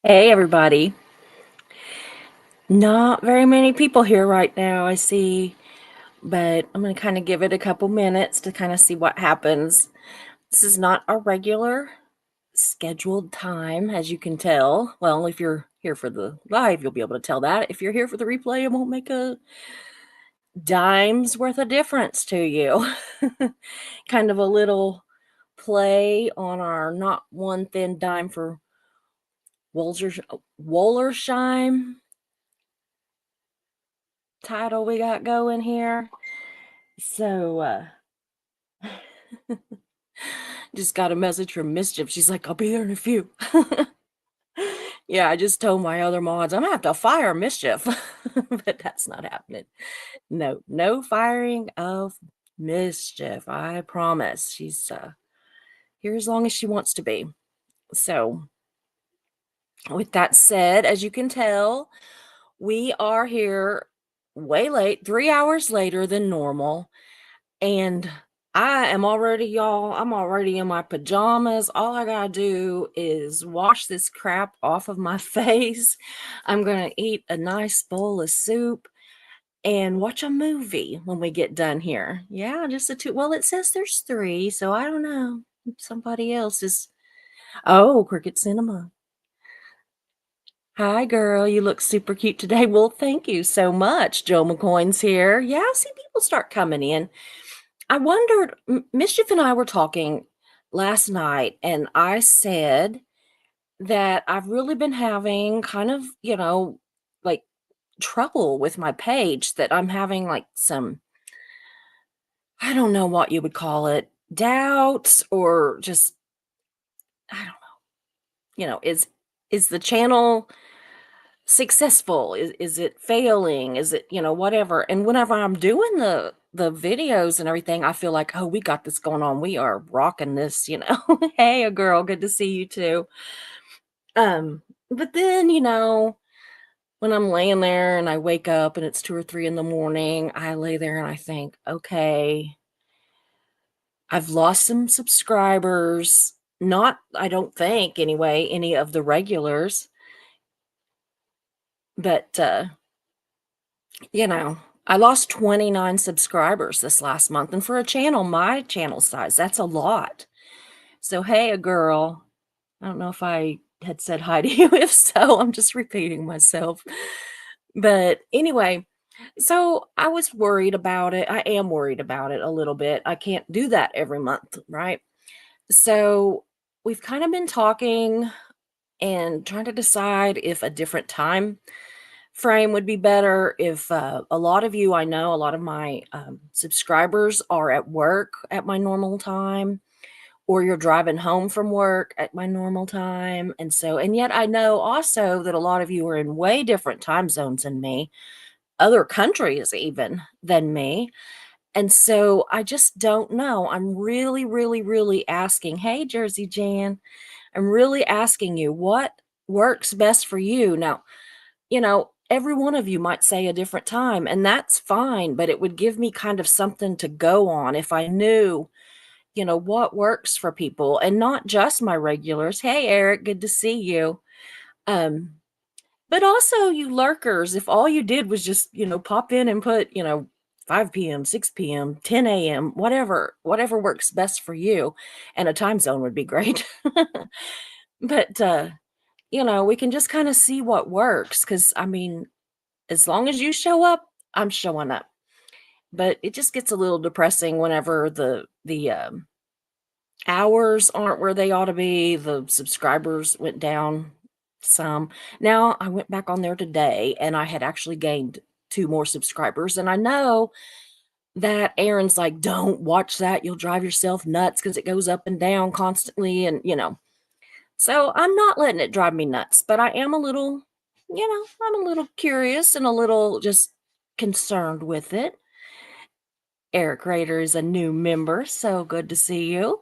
Hey, everybody. Not very many people here right now, I see, but I'm going to kind of give it a couple minutes to kind of see what happens. This is not a regular scheduled time, as you can tell. Well, if you're here for the live, you'll be able to tell that. If you're here for the replay, it won't make a dime's worth of difference to you. Kind of a little play on our not one thin dime for Wollersheim title we got going here. So, just got a message from Mischief. She's like, I'll be there in a few. Yeah, I just told my other mods I'm gonna have to fire Mischief, but that's not happening. No, no firing of Mischief. I promise. She's here as long as she wants to be. So, with that said, as you can tell, we are here way late, 3 hours later than normal. And I am already, y'all, I'm already in my pajamas. All I gotta do is wash this crap off of my face. I'm gonna eat a nice bowl of soup and watch a movie when we get done here. Yeah, just the two. Well, it says there's three, so I don't know. Somebody else is. Oh, Cricket Cinema. Hi, girl. You look super cute today. Well, thank you so much. Joe McCoy's here. Yeah, I see people start coming in. I wondered, Mischief and I were talking last night, and I said that I've really been having kind of, like trouble with my page, that I'm having like some, I don't know what you would call it, doubts or just, I don't know, is the channel successful? Is it failing? Is it, whatever. And whenever I'm doing the videos and everything, I feel like, oh, we got this going on. We are rocking this. Hey, a girl, good to see you too. But then, when I'm laying there and I wake up and it's 2 or 3 in the morning, I lay there and I think, okay, I've lost some subscribers. Not, I don't think anyway, any of the regulars, but I lost 29 subscribers this last month. And for a channel, my channel size, that's a lot. So, hey, a girl, I don't know if I had said hi to you. If so, I'm just repeating myself. But anyway, so I was worried about it. I am worried about it a little bit. I can't do that every month, right? So we've kind of been talking and trying to decide if a different time frame would be better. If a lot of you, I know a lot of my subscribers are at work at my normal time, or you're driving home from work at my normal time. And yet I know also that a lot of you are in way different time zones than me, other countries even than me. And so I just don't know. I'm really, really, really asking, hey, Jersey Jan, I'm really asking you what works best for you. Now, every one of you might say a different time, and that's fine, but it would give me kind of something to go on if I knew, what works for people and not just my regulars. Hey, Eric, good to see you. Um, but also you lurkers, if all you did was just, pop in and put, 5 p.m., 6 p.m., 10 a.m., whatever works best for you, and a time zone would be great. But we can just kind of see what works. Because I mean, as long as you show up, I'm showing up. But it just gets a little depressing whenever the hours aren't where they ought to be. The subscribers went down some. Now I went back on there today and I had actually gained 2 more subscribers. And I know that Aaron's like, don't watch that. You'll drive yourself nuts because it goes up and down constantly. And. So I'm not letting it drive me nuts, but I am a little, I'm a little curious and a little just concerned with it. Eric Rader is a new member, so good to see you.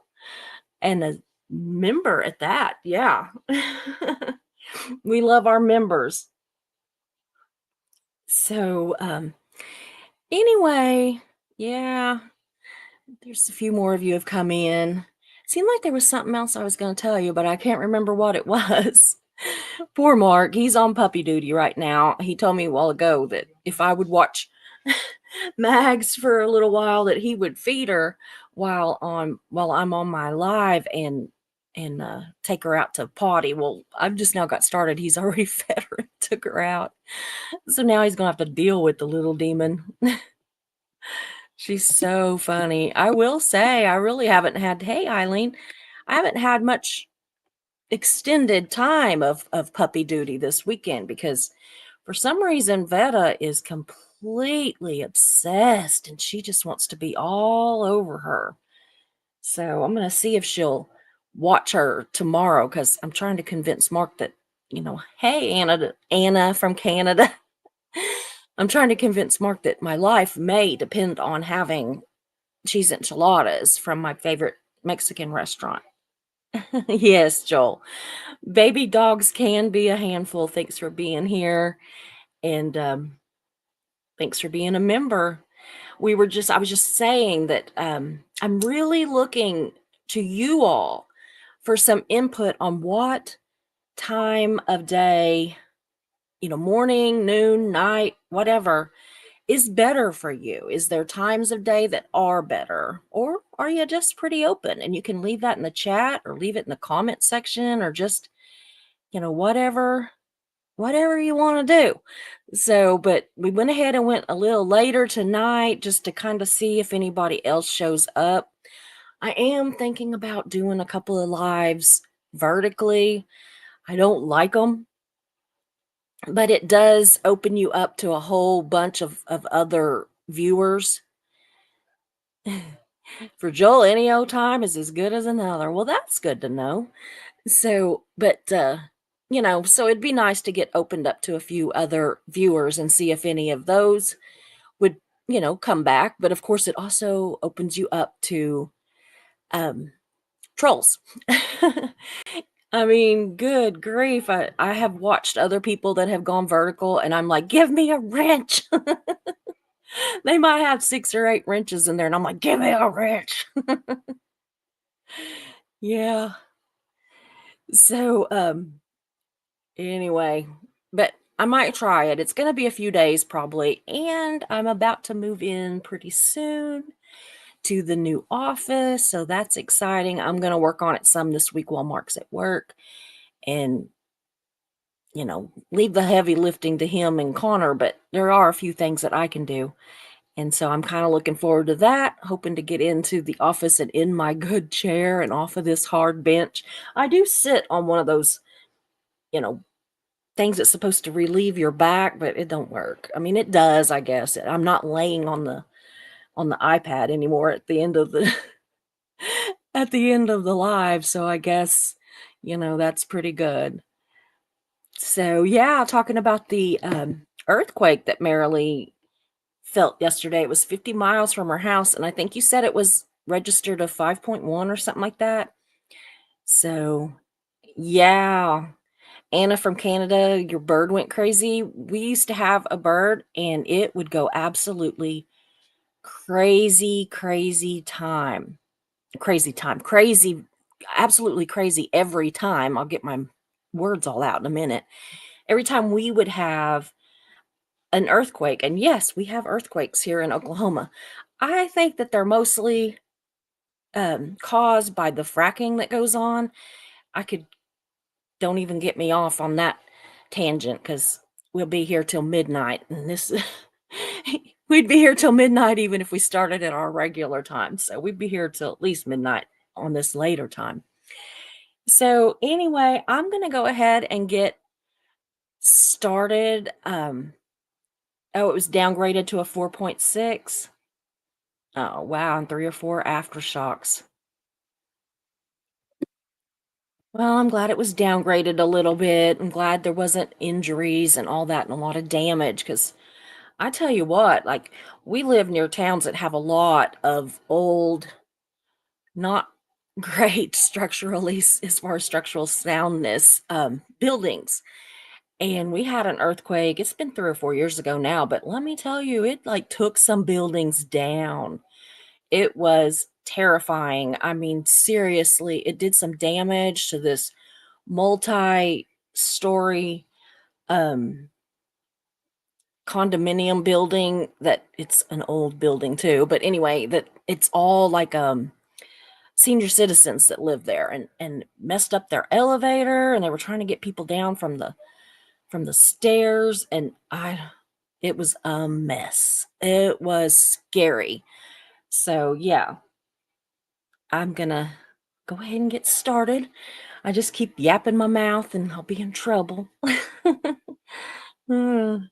And a member at that, yeah. We love our members. So, anyway, yeah, there's a few more of you have come in. Seemed like there was something else I was going to tell you, but I can't remember what it was. Poor Mark, he's on puppy duty right now. He told me a while ago that if I would watch Mags for a little while, that he would feed her while I'm on my live and take her out to potty. Well, I've just now got started. He's already fed her and took her out. So now he's gonna have to deal with the little demon. She's so funny. I will say I really haven't had hey Eileen, I haven't had much extended time of puppy duty this weekend because for some reason Veta is completely obsessed and she just wants to be all over her. So I'm going to see if she'll watch her tomorrow cuz I'm trying to convince Mark that, hey Anna from Canada. I'm trying to convince Mark that my life may depend on having cheese enchiladas from my favorite Mexican restaurant. Yes, Joel. Baby dogs can be a handful. Thanks for being here, and, thanks for being a member. I was just saying that, I'm really looking to you all for some input on what time of day, morning, noon, night, whatever, is better for you. Is there times of day that are better, or are you just pretty open? And you can leave that in the chat or leave it in the comment section or just, whatever you want to do. So, but we went ahead and went a little later tonight just to kind of see if anybody else shows up. I am thinking about doing a couple of lives vertically. I don't like them, but it does open you up to a whole bunch of other viewers. For Joel, any old time is as good as another. Well, that's good to know. So, but so it'd be nice to get opened up to a few other viewers and see if any of those would, come back. But of course, it also opens you up to um trolls. I mean, good grief. I have watched other people that have gone vertical and I'm like, give me a wrench. They might have 6 or 8 wrenches in there, and I'm like, give me a wrench. Yeah. So, anyway, but I might try it. It's going to be a few days probably, and I'm about to move in pretty soon to the new office, so that's exciting. I'm going to work on it some this week while Mark's at work and leave the heavy lifting to him and Connor, but there are a few things that I can do. And so I'm kind of looking forward to that, hoping to get into the office and in my good chair and off of this hard bench. I do sit on one of those, you know, things that's supposed to relieve your back, but it don't work. I mean, it does, I guess. I'm not laying on the iPad anymore at the end of the at the end of the live, so I guess that's pretty good. So, yeah, talking about the earthquake that Marilee felt yesterday. It was 50 miles from her house, and I think you said it was registered a 5.1 or something like that. So, yeah. Anna from Canada, your bird went crazy. We used to have a bird, and it would go absolutely crazy, crazy time. Crazy time. Crazy, absolutely crazy every time. I'll get my words all out in a minute. Every time we would have an earthquake, and yes, we have earthquakes here in Oklahoma. I think that they're mostly caused by the fracking that goes on. I could don't even get me off on that tangent because we'll be here till midnight, and this we'd be here till midnight even if we started at our regular time. So we'd be here till at least midnight on this later time. So anyway, I'm gonna go ahead and get started. Oh, it was downgraded to a 4.6. Oh, wow, and 3 or 4 aftershocks. Well, I'm glad it was downgraded a little bit. I'm glad there wasn't injuries and all that and a lot of damage. Because I tell you what, like, we live near towns that have a lot of old, not great structurally as far as structural soundness, buildings. And we had an earthquake. It's been 3 or 4 years ago now, but let me tell you, it, like, took some buildings down. It was terrifying. I mean, seriously, it did some damage to this multi story condominium building that it's an old building too, but anyway, that it's all like senior citizens that live there and messed up their elevator, and they were trying to get people down from the stairs, and it was a mess. It was scary. So yeah, I'm gonna go ahead and get started. I just keep yapping my mouth and I'll be in trouble. Mm.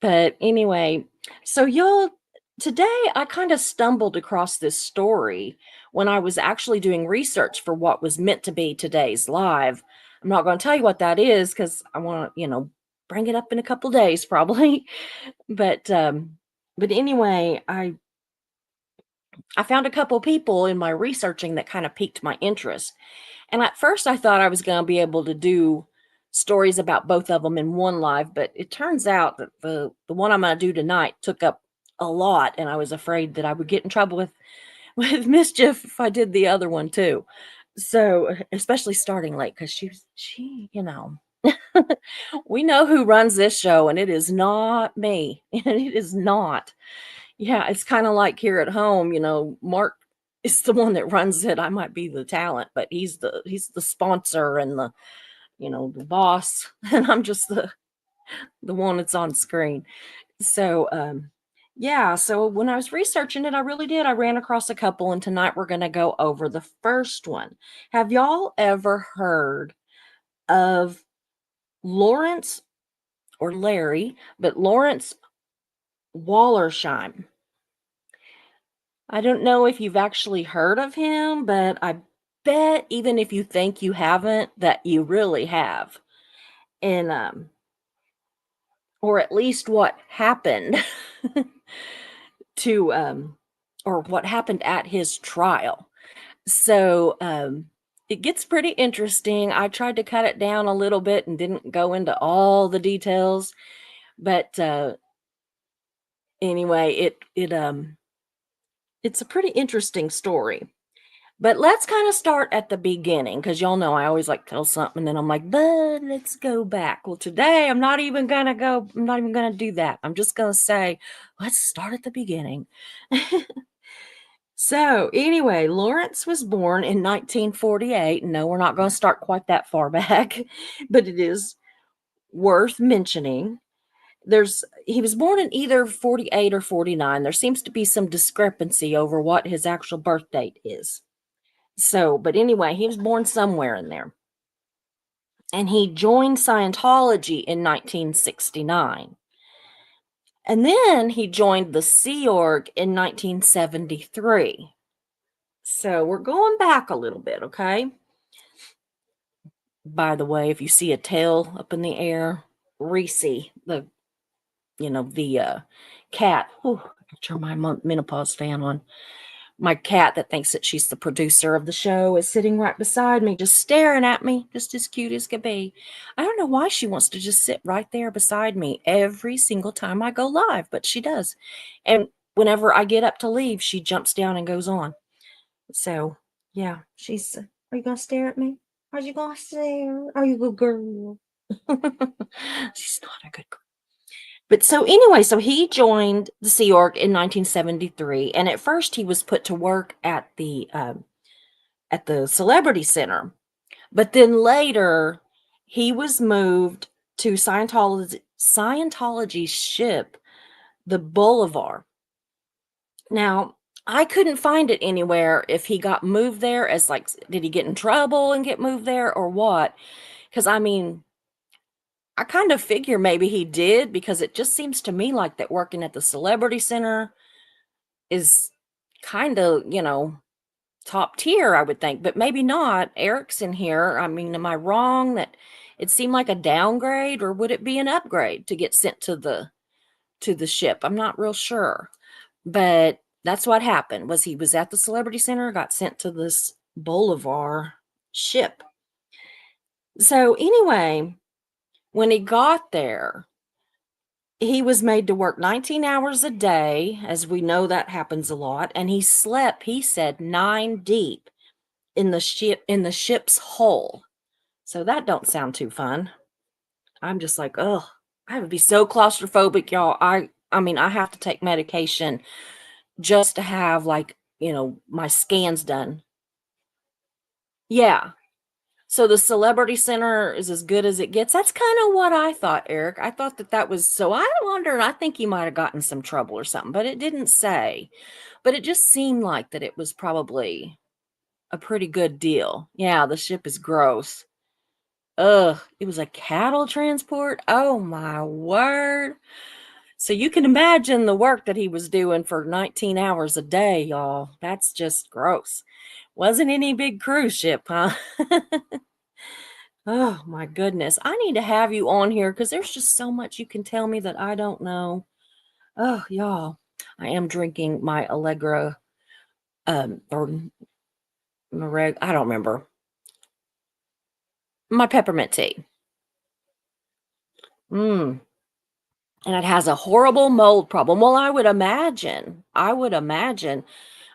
But anyway, so y'all, today I kind of stumbled across this story when I was actually doing research for what was meant to be today's live. I'm not going to tell you what that is because I want to, bring it up in a couple days probably. But anyway, I found a couple people in my researching that kind of piqued my interest. And at first I thought I was going to be able to do stories about both of them in one live, but it turns out that the one I'm going to do tonight took up a lot, and I was afraid that I would get in trouble with with mischief if I did the other one too. So, especially starting late cuz we know who runs this show, and it is not me. It is not. Yeah, it's kind of like here at home, Mark is the one that runs it. I might be the talent, but he's the sponsor and the boss, and I'm just the one that's on screen. So, yeah, so when I was researching it, I really did. I ran across a couple, and tonight we're going to go over the first one. Have y'all ever heard of Lawrence or Larry, but Lawrence Wollersheim? I don't know if you've actually heard of him, but I bet even if you think you haven't, that you really have. And or at least what happened to or what happened at his trial. So it gets pretty interesting. I tried to cut it down a little bit and didn't go into all the details, but anyway, it's a pretty interesting story. But let's kind of start at the beginning because y'all know I always like tell something and then I'm like, but let's go back. Well, today I'm not even gonna do that. I'm just gonna say, let's start at the beginning. So anyway, Lawrence was born in 1948. No, we're not going to start quite that far back, but it is worth mentioning. He was born in either 48 or 49. There seems to be some discrepancy over what his actual birth date is. So, but anyway, he was born somewhere in there. And he joined Scientology in 1969. And then he joined the Sea Org in 1973. So we're going back a little bit, okay? By the way, if you see a tail up in the air, Reese, the cat. Oh, I turn my menopause fan on. My cat that thinks that she's the producer of the show is sitting right beside me, just staring at me, just as cute as could be. I don't know why she wants to just sit right there beside me every single time I go live, but she does. And whenever I get up to leave, she jumps down and goes on. So, yeah, are you going to stare at me? Are you going to stare? Are you a good girl? She's not a good girl. But so anyway, so he joined the Sea Org in 1973, and at first he was put to work at the Celebrity Center, but then later he was moved to Scientology's ship, the Boulevard. Now, I couldn't find it anywhere if he got moved there as like, did he get in trouble and get moved there or what? Because I mean, I kind of figure maybe he did because it just seems to me like that working at the Celebrity Center is kind of, top tier, I would think, but maybe not. Eric's in here. I mean, am I wrong that it seemed like a downgrade, or would it be an upgrade to get sent to the ship? I'm not real sure. But that's what happened. He was at the Celebrity Center, got sent to this Boulevard ship. So anyway, when he got there, he was made to work 19 hours a day, as we know that happens a lot, and he slept, he said, 9 deep in the ship's hull. So that don't sound too fun. I'm just like, "Ugh, I would be so claustrophobic, y'all." I mean, I have to take medication just to have, like, my scans done. Yeah. So the celebrity center is as good as it gets. That's kinda what I thought, Eric. I thought that that was so I wondered, I think he might have gotten some trouble or something, but it didn't say. But it just seemed like that it was probably a pretty good deal. Yeah, the ship is gross. Ugh, it was a cattle transport? Oh my word. So you can imagine the work that he was doing for 19 hours a day, y'all. That's just gross. Wasn't any big cruise ship, huh? Oh my goodness. I need to have you on here because there's just so much you can tell me that I don't know. Oh, y'all. I am drinking my Allegra or I don't remember. My peppermint tea. Mm. And it has a horrible mold problem. Well, I would imagine. I would imagine.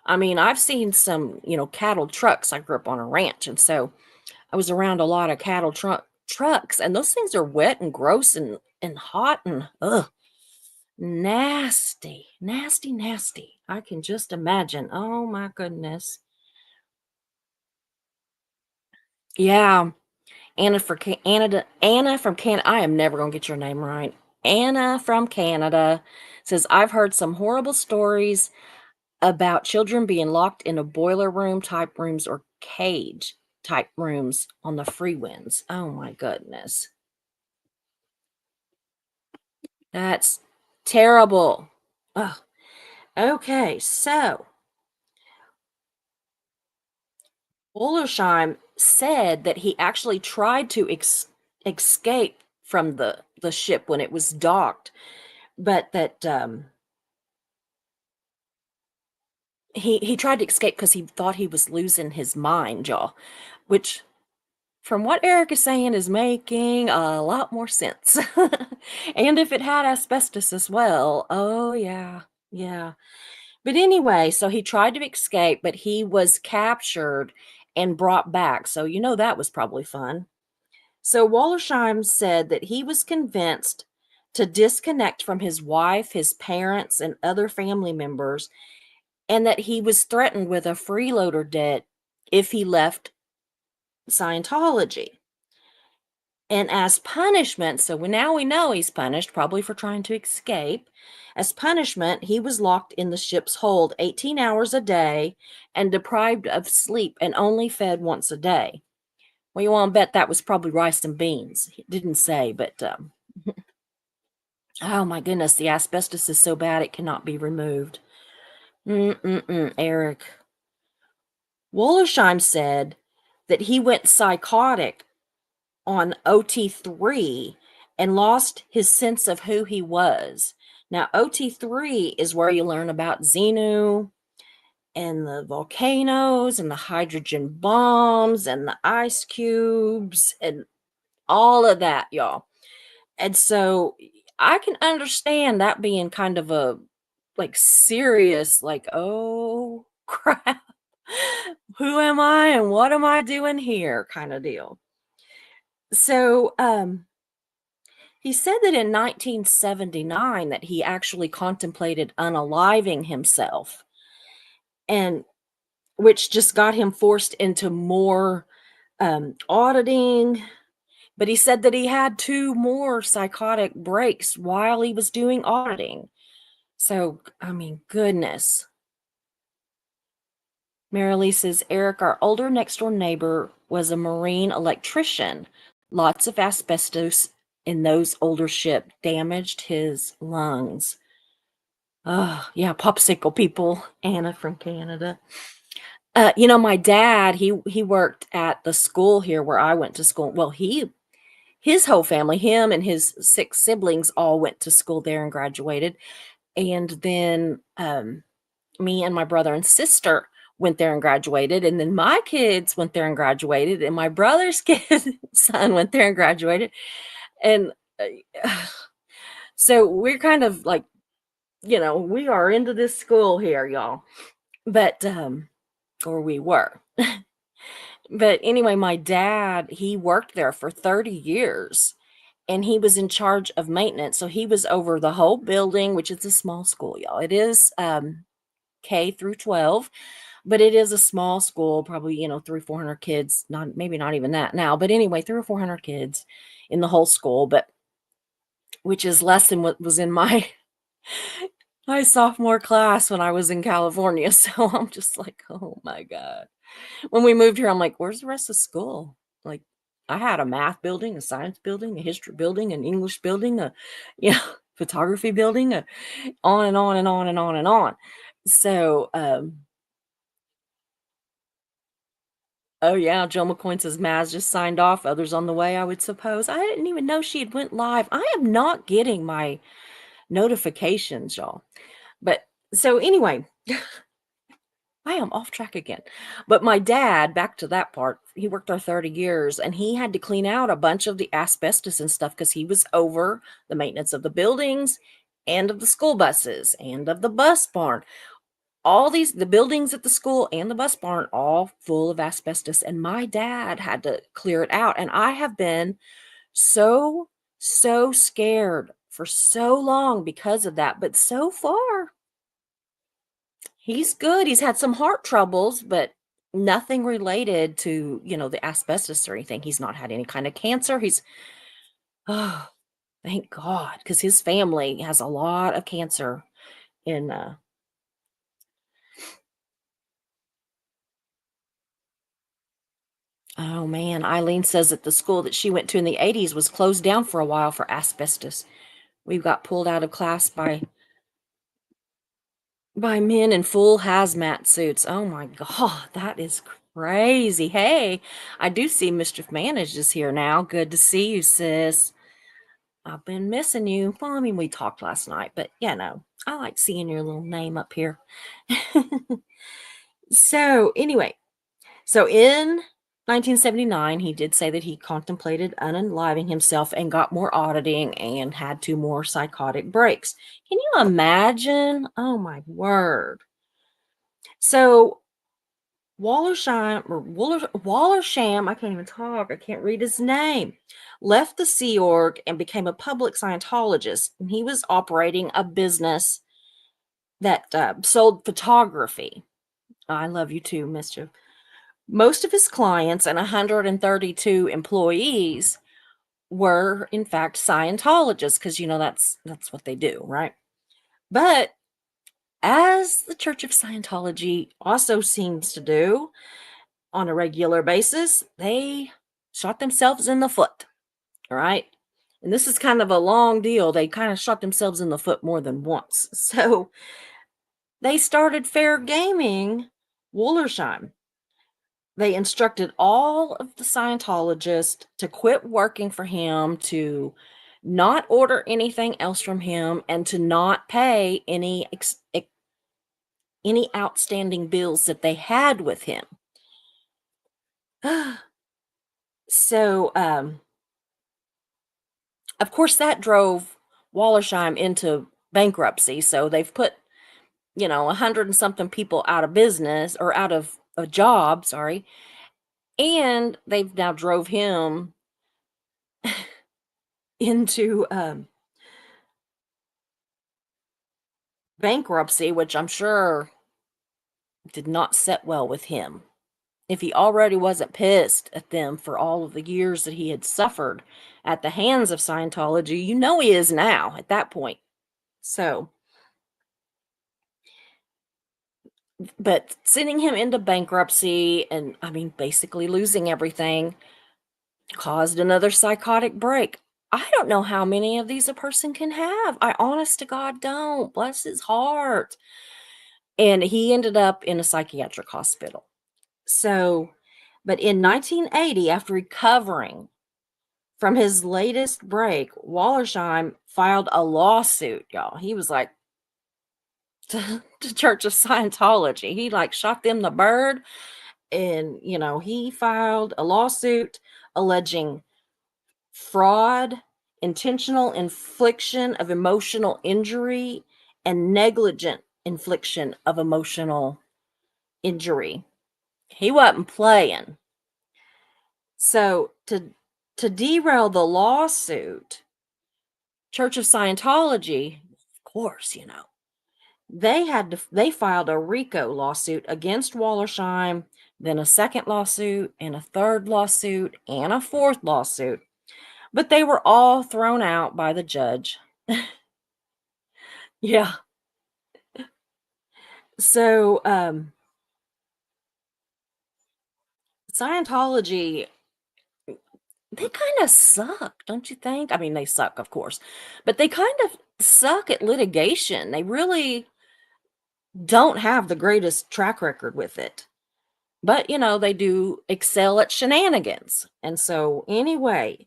I mean, I've seen some, cattle trucks. I grew up on a ranch, and so I was around a lot of cattle trucks, and those things are wet and gross and hot and ugh, nasty, nasty, nasty. I can just imagine. Oh my goodness. Yeah, Anna from Canada. I am never gonna get your name right. Anna from Canada says I've heard some horrible stories about children being locked in a boiler room type rooms or cage type rooms on the free winds. Oh my goodness. That's terrible. Ugh. Okay, so Wollersheim said that he actually tried to escape from the ship when it was docked, but that he tried to escape because he thought he was losing his mind, y'all, which from what Eric is saying is making a lot more sense. And if it had asbestos as well, oh yeah, yeah. But anyway, so he tried to escape, but he was captured and brought back. So that was probably fun. So Wallersheim said that he was convinced to disconnect from his wife, his parents, and other family members, and that he was threatened with a freeloader debt if he left Scientology. And as punishment, so now we know he's punished, probably for trying to escape. As punishment, he was locked in the ship's hold 18 hours a day and deprived of sleep and only fed once a day. Well, you want to bet that was probably rice and beans. He didn't say, but oh my goodness, the asbestos is so bad it cannot be removed. Eric. Wollersheim said that he went psychotic on OT3 and lost his sense of who he was. Now, OT3 is where you learn about Xenu and the volcanoes and the hydrogen bombs and the ice cubes and all of that, y'all. And so I can understand that being kind of a like serious, like, oh crap, who am I and what am I doing here kind of deal. So, he said that in 1979 that he actually contemplated unaliving himself, and which just got him forced into more auditing. But he said that he had two more psychotic breaks while he was doing auditing. So, I mean, goodness. Marilee says, Eric, our older next door neighbor, was a marine electrician. Lots of asbestos in those older ship damaged his lungs. Oh, yeah, popsicle people. Anna from Canada. My dad, he worked at the school here where I went to school. Well, his whole family, him and his six siblings all went to school there and graduated. And then me and my brother and sister went there and graduated. And then my kids went there and graduated. And my brother's son went there and graduated. And so we're kind of like, we are into this school here, y'all. But or we were. But anyway, my dad, he worked there for 30 years and he was in charge of maintenance. So he was over the whole building, which is a small school, y'all. It is K through 12, but it is a small school, probably, 300, 400 kids, not maybe not even that now. But anyway, 300 or 400 kids in the whole school, but which is less than what was in my my sophomore class when I was in California. So I'm just like, oh my God. When we moved here, I'm like, "Where's the rest of school?" Like, I had a math building, a science building, a history building, an English building, a yeah, photography building, on and on and on and on and on. So, oh yeah, Jill McCoy says Maz just signed off. Others on the way, I would suppose. I didn't even know she had went live. I am not getting my notifications, y'all. But so anyway, I am off track again. But my dad, back to that part, he worked there 30 years and he had to clean out a bunch of the asbestos and stuff because he was over the maintenance of the buildings and of the school buses and of the bus barn. All these, the buildings at the school and the bus barn, all full of asbestos. And my dad had to clear it out. And I have been so, so scared for so long because of that. But so far, he's good. He's had some heart troubles, but nothing related to, the asbestos or anything. He's not had any kind of cancer. Oh, thank God, because his family has a lot of cancer in, oh man, Eileen says that the school that she went to in the 80s was closed down for a while for asbestos. We got pulled out of class by men in full hazmat suits. Oh my God, that is crazy. Hey, I do see Mischief Managed is here now. Good to see you, sis. I've been missing you. Well, I mean, we talked last night, but I like seeing your little name up here. So, anyway, so in 1979, he did say that he contemplated unaliving himself and got more auditing and had 2 more psychotic breaks. Can you imagine? Oh my word. So Wallersham, I can't even talk. I can't read his name. Left the Sea Org and became a public Scientologist. And he was operating a business that sold photography. I love you too, Mischief. Most of his clients and 132 employees were, in fact, Scientologists, because that's what they do, right? But as the Church of Scientology also seems to do on a regular basis, they shot themselves in the foot, right? And this is kind of a long deal. They kind of shot themselves in the foot more than once. So they started fair gaming Wollersheim. They instructed all of the Scientologists to quit working for him, to not order anything else from him, and to not pay any outstanding bills that they had with him. So, of course, that drove Wallersheim into bankruptcy. So they've put, 100 and something people out of business or out of a job, sorry. And they've now drove him into bankruptcy, which I'm sure did not set well with him. If he already wasn't pissed at them for all of the years that he had suffered at the hands of Scientology, he is now at that point. So, but sending him into bankruptcy and, I mean, basically losing everything caused another psychotic break. I don't know how many of these a person can have. I honest to God don't. Bless his heart. And he ended up in a psychiatric hospital. So, but in 1980, after recovering from his latest break, Wallersheim filed a lawsuit, y'all. He was like, to Church of Scientology. He like shot them the bird. And, he filed a lawsuit alleging fraud, intentional infliction of emotional injury, and negligent infliction of emotional injury. He wasn't playing. So to derail the lawsuit, Church of Scientology, of course, they filed a RICO lawsuit against Wollersheim, then a second lawsuit, and a third lawsuit, and a fourth lawsuit. But they were all thrown out by the judge. Yeah. So Scientology, they kind of suck, don't you think? I mean, they suck, of course, but they kind of suck at litigation. They really don't have the greatest track record with it. But, they do excel at shenanigans. And so, anyway,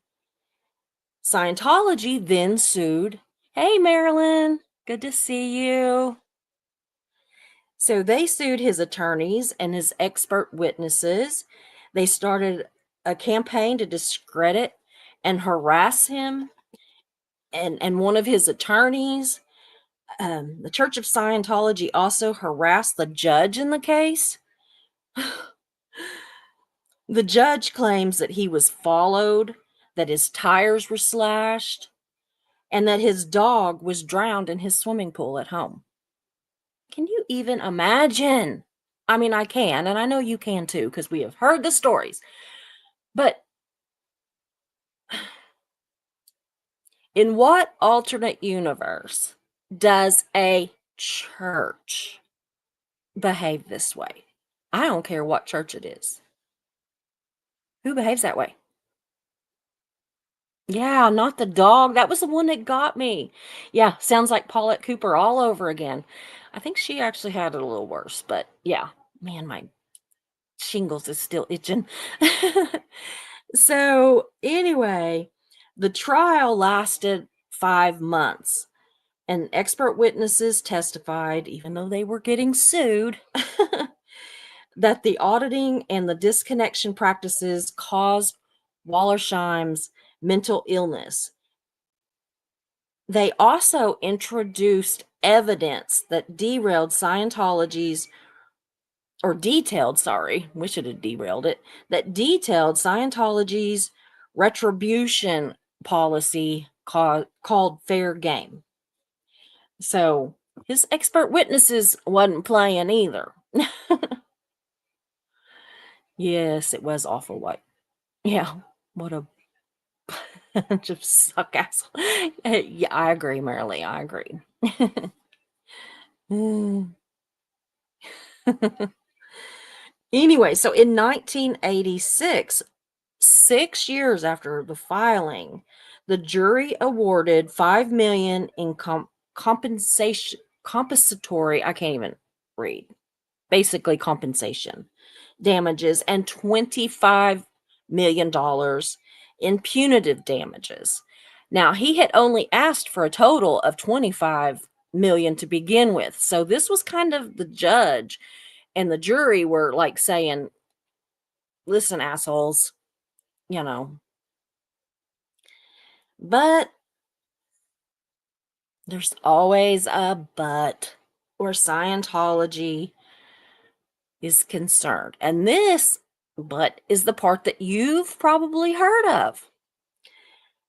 Scientology then sued. Hey, Marilyn, good to see you. So, they sued his attorneys and his expert witnesses. They started a campaign to discredit and harass him and one of his attorneys. The Church of Scientology also harassed the judge in the case. The judge claims that he was followed, that his tires were slashed, and that his dog was drowned in his swimming pool at home. Can you even imagine? I mean, I can, and I know you can too, because we have heard the stories. But in what alternate universe does a church behave this way? I don't care what church it is. Who behaves that way? Yeah, not the dog. That was the one that got me. Yeah, sounds like Paulette Cooper all over again. I think she actually had it a little worse, but yeah, man, my shingles is still itching. So, anyway, the trial lasted 5 months, and expert witnesses testified, even though they were getting sued, that the auditing and the disconnection practices caused Wallersheim's mental illness. They also introduced evidence that derailed Scientology's, or detailed, sorry, we should have derailed it, that detailed Scientology's retribution policy called fair game. So his expert witnesses wasn't playing either. Yes, it was awful. What? Yeah, what a bunch of suck ass. Yeah, I agree, Marilee. I agree. Mm. Anyway, so in 1986, 6 years after the filing, the jury awarded $5 million in compensatory. I can't even read. Basically, compensation damages and $25 million in punitive damages. Now, he had only asked for a total of $25 million to begin with. So this was kind of the judge and the jury were like saying, listen, assholes, you know. But there's always a but where Scientology is concerned. And this but is the part that you've probably heard of.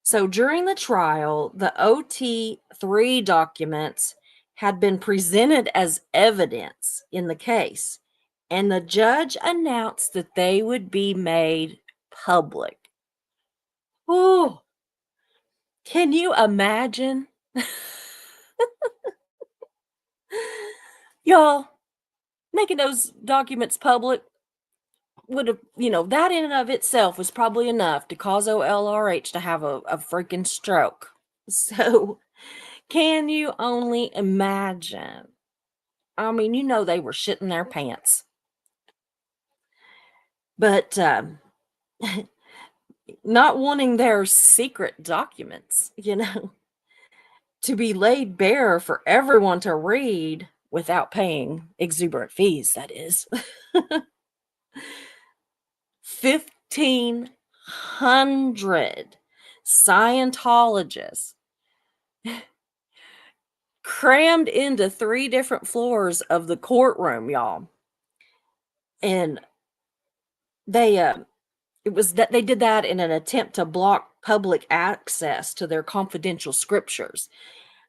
So during the trial, the OT3 documents had been presented as evidence in the case, and the judge announced that they would be made public. Oh, can you imagine? Y'all, making those documents public would have, that in and of itself was probably enough to cause OLRH to have a freaking stroke. So, can you only imagine? I mean, they were shitting their pants. But not wanting their secret documents, to be laid bare for everyone to read without paying exuberant fees, that is. 1,500 Scientologists crammed into 3 different floors of the courtroom, y'all. And they It was that they did that in an attempt to block public access to their confidential scriptures.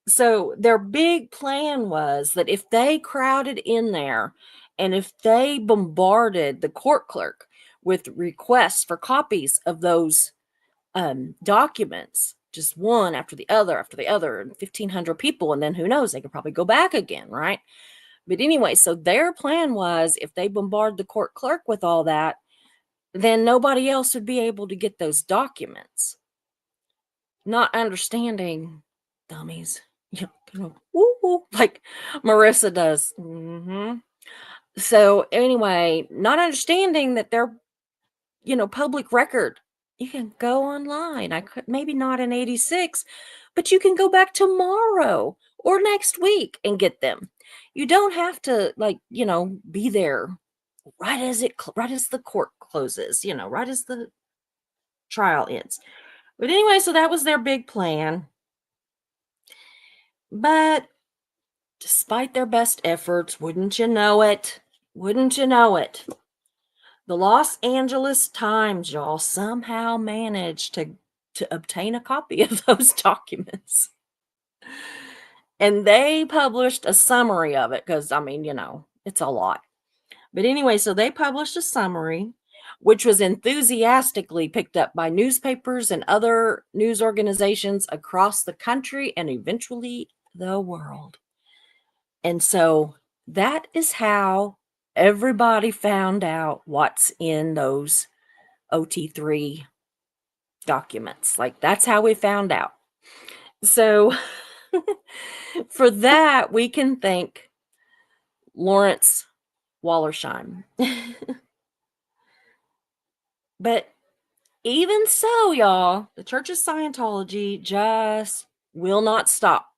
So their big plan was that if they crowded in there and if they bombarded the court clerk with requests for copies of those documents, just one after the other, and 1,500 people, and then who knows, they could probably go back again, right? But anyway, so their plan was if they bombard the court clerk with all that, then nobody else would be able to get those documents. Not understanding, dummies. Yeah, woo, woo, like Marissa does. So anyway, not understanding that they're, public record. You can go online. I could maybe not in 86, but you can go back tomorrow or next week and get them. You don't have to be there right as the court closes, right as the trial ends. But anyway, so that was their big plan. But despite their best efforts, wouldn't you know it? Wouldn't you know it? The Los Angeles Times, y'all, somehow managed to obtain a copy of those documents. And they published a summary of it because, it's a lot. But anyway, so they published a summary, which was enthusiastically picked up by newspapers and other news organizations across the country and eventually the world. And so that is how everybody found out what's in those OT3 documents. Like, that's how we found out. So for that, we can thank Lawrence Wollersheim. But even so, y'all, the Church of Scientology just will not stop,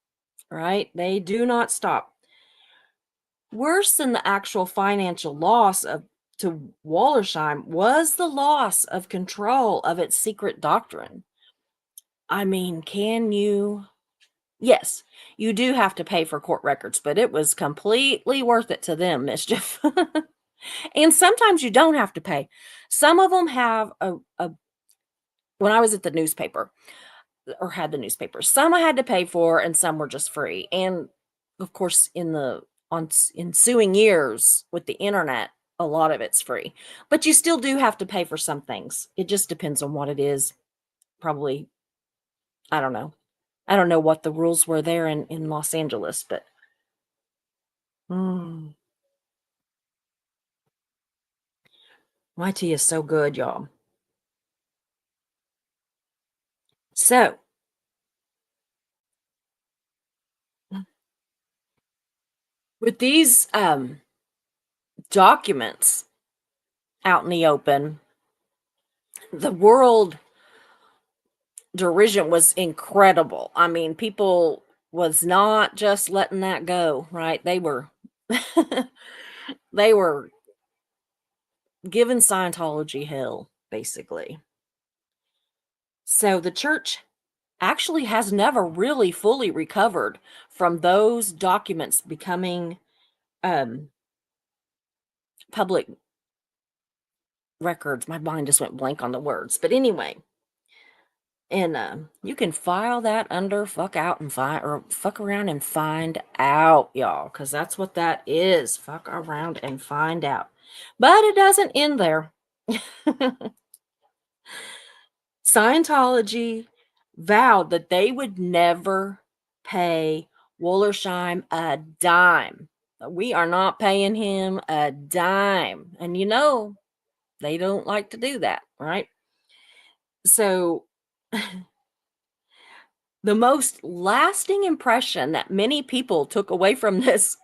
right? They do not stop. Worse than the actual financial loss to Wollersheim was the loss of control of its secret doctrine. I mean, yes, you do have to pay for court records, but it was completely worth it to them, mischief. And sometimes you don't have to pay. Some of them have when I was at the newspaper or had the newspaper, some I had to pay for and some were just free. And of course, in the ensuing years with the internet, a lot of it's free. But you still do have to pay for some things. It just depends on what it is. Probably, I don't know. I don't know what the rules were there in Los Angeles, but my tea is so good, y'all. So, with these documents out in the open, the world derision was incredible. I mean, people was not just letting that go, right? They were they were giving Scientology hell, basically. So the church actually has never really fully recovered from those documents becoming public records. My mind just went blank on the words. But anyway, and you can file that under fuck out and find or fuck around and find out, y'all, because that's what that is. Fuck around and find out. But it doesn't end there. Scientology vowed that they would never pay Wollersheim a dime. We are not paying him a dime. And they don't like to do that, right? So the most lasting impression that many people took away from this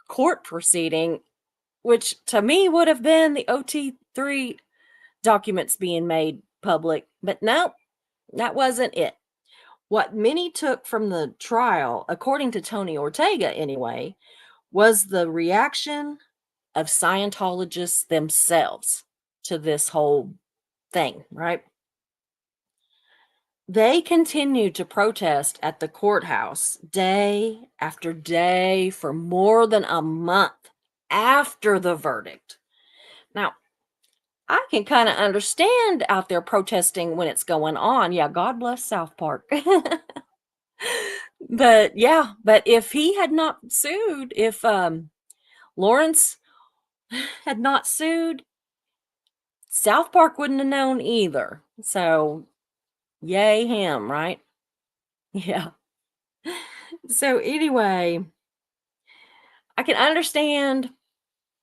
court proceeding, which to me would have been the OT3 documents being made public, but no, that wasn't it. What many took from the trial, according to Tony Ortega anyway, was the reaction of Scientologists themselves to this whole thing, right? They continued to protest at the courthouse day after day for more than a month after the verdict. Now, I can kind of understand out there protesting when it's going on. Yeah, God bless South Park. But yeah, but if he had not sued, if Lawrence had not sued, South Park wouldn't have known either. So, yay him, right? Yeah. So anyway, I can understand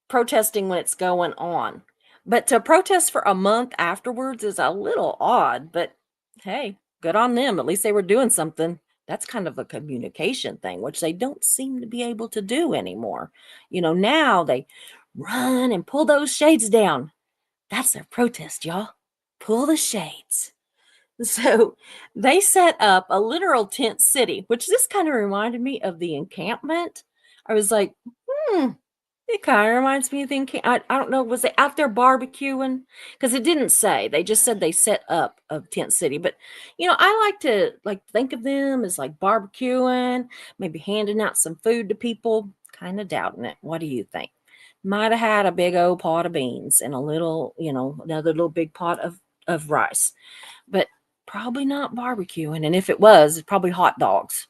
protesting when it's going on. But to protest for a month afterwards is a little odd, but hey, good on them. At least they were doing something. That's kind of a communication thing, which they don't seem to be able to do anymore. Now they run and pull those shades down. That's their protest, y'all. Pull the shades. So they set up a literal tent city, which this kind of reminded me of the encampment. I was like, hmm, it kinda reminds me of I don't know, was they out there barbecuing? Because it didn't say, they just said they set up a tent city, but, I like to, think of them as, barbecuing, maybe handing out some food to people, kinda doubting it. What do you think? Might have had a big old pot of beans and a little, another little big pot of rice, but probably not barbecuing, and if it was, it's probably hot dogs.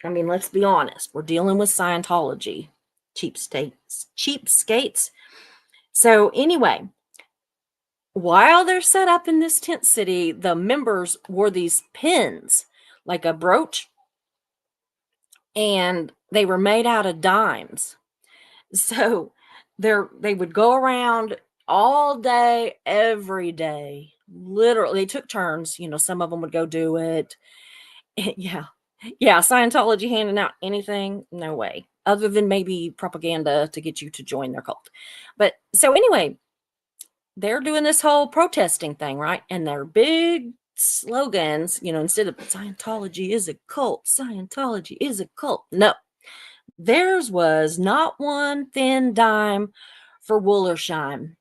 I mean, let's be honest. We're dealing with Scientology. Cheapskates. So anyway, while they're set up in this tent city, the members wore these pins, like a brooch, and they were made out of dimes. So they would go around all day, every day. Literally, they took turns. Some of them would go do it. Yeah. Yeah, Scientology handing out anything? No way. Other than maybe propaganda to get you to join their cult. But so anyway, they're doing this whole protesting thing, right? And their big slogans, instead of Scientology is a cult, Scientology is a cult. No, theirs was not one thin dime for Wollersheim.